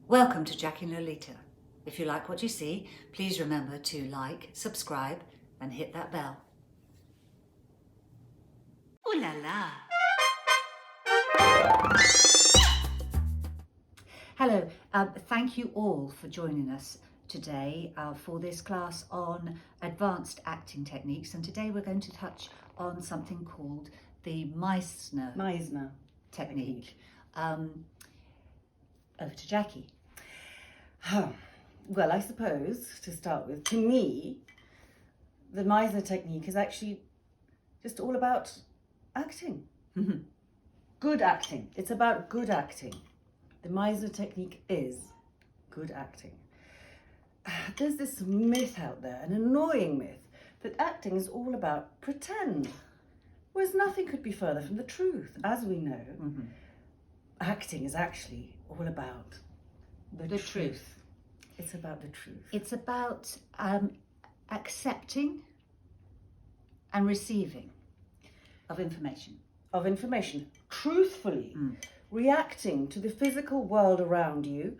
Welcome to Jackie and Lolita. If you like what you see, please remember to like, subscribe and hit that bell. Ooh la la! Hello, thank you all for joining us today for this class on advanced acting techniques, and today we're going to touch on something called the MEISNER technique. Over to Jackie. Well, I suppose, to start with, to me, the MEISNER technique is actually just all about acting. Good acting. It's about good acting. The MEISNER technique is good acting. There's this myth out there, an annoying myth, that acting is all about pretend, whereas nothing could be further from the truth. As we know, acting is actually all about the truth. It's about the truth. It's about accepting and receiving of information. Of information, truthfully, reacting to the physical world around you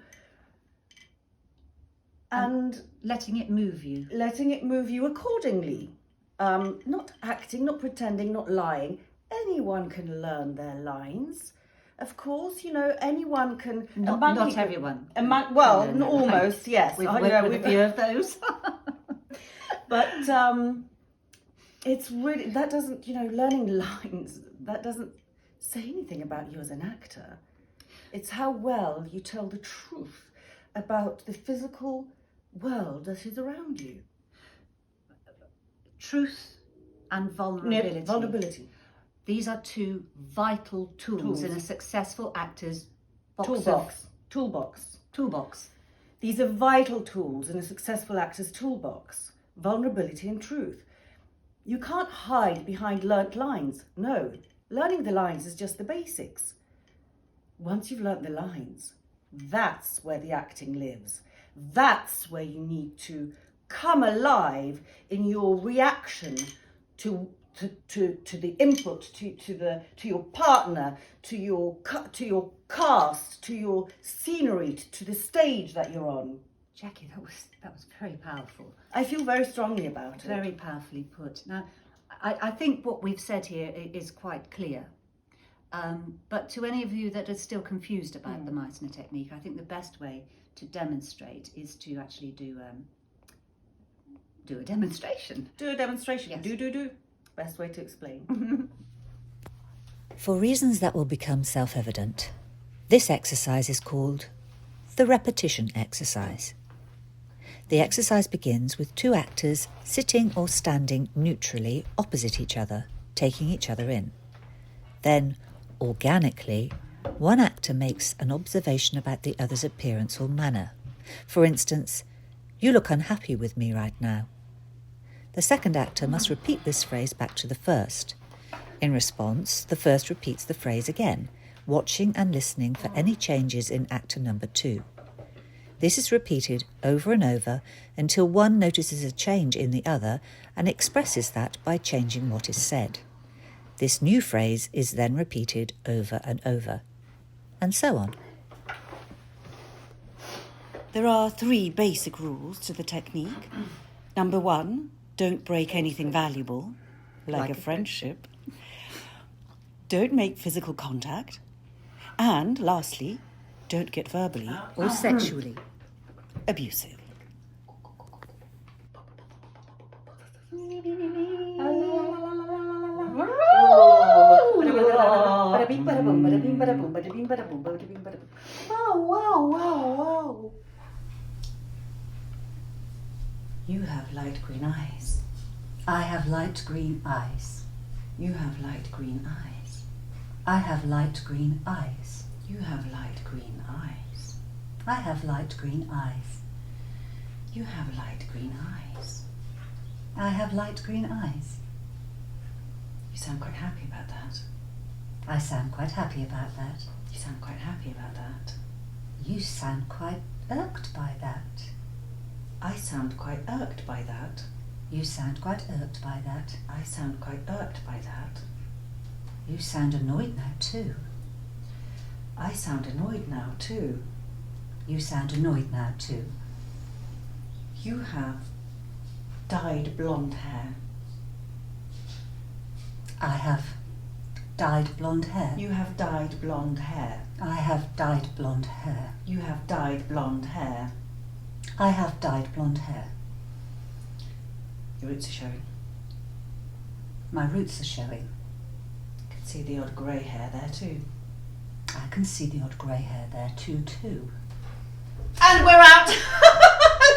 and letting it move you. Letting it move you accordingly. Not acting, not pretending, not lying. Anyone can learn their lines. Of course, you know, anyone can... Not everyone. No. Almost, yes. We've worked with a few of those. But it's really... That doesn't, learning lines, that doesn't say anything about you as an actor. It's how well you tell the truth about the physical world that is around you. Truth and vulnerability. Vulnerability. These are two vital tools in a successful actor's toolbox. These are vital tools in a successful actor's toolbox. Vulnerability and truth. You can't hide behind learnt lines. No, learning the lines is just the basics. Once you've learnt the lines, that's where the acting lives. That's where you need to come alive in your reaction to the input, to your partner, to your cast, to your scenery, to the stage that you're on. Jackie, that was very powerful. I feel very strongly about it. Very powerfully put. Now, I think what we've said here is quite clear. But to any of you that are still confused about the MEISNER technique, I think the best way to demonstrate is to actually do a demonstration. Do a demonstration. Yes. Do. Best way to explain. For reasons that will become self-evident, this exercise is called the repetition exercise. The exercise begins with two actors sitting or standing neutrally opposite each other, taking each other in. Then, organically, one actor makes an observation about the other's appearance or manner. For instance, "You look unhappy with me right now." The second actor must repeat this phrase back to the first. In response, the first repeats the phrase again, watching and listening for any changes in actor number 2. This is repeated over and over until one notices a change in the other and expresses that by changing what is said. This new phrase is then repeated over and over, and so on. There are 3 basic rules to the technique. Number 1, don't break anything valuable, like a friendship. Don't make physical contact. And lastly, don't get verbally Or sexually abusive. Wow. You have light green eyes. I have light green eyes. You have light green eyes. I have light green eyes. You have light green eyes. I have light green eyes. You have light green eyes. I have light green eyes. You sound quite happy about that. I sound quite happy about that. You sound quite happy about that. You sound quite irked by that. I sound quite irked by that. You sound quite irked by that. I sound quite irked by that. You sound annoyed now too. I sound annoyed now too. You sound annoyed now too. You have dyed blonde hair. I have dyed blonde hair. You have dyed blonde hair. I have dyed blonde hair. You have dyed blonde hair. I have dyed blonde hair. Your roots are showing. My roots are showing. You can see the odd grey hair there too. I can see the odd grey hair there too. And we're out!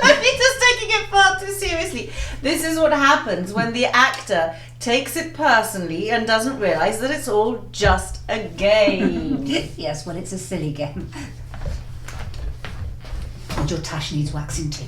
Anita's taking it far too seriously. This is what happens when the actor takes it personally and doesn't realise that it's all just a game. Yes, well, it's a silly game. And your tash needs waxing too.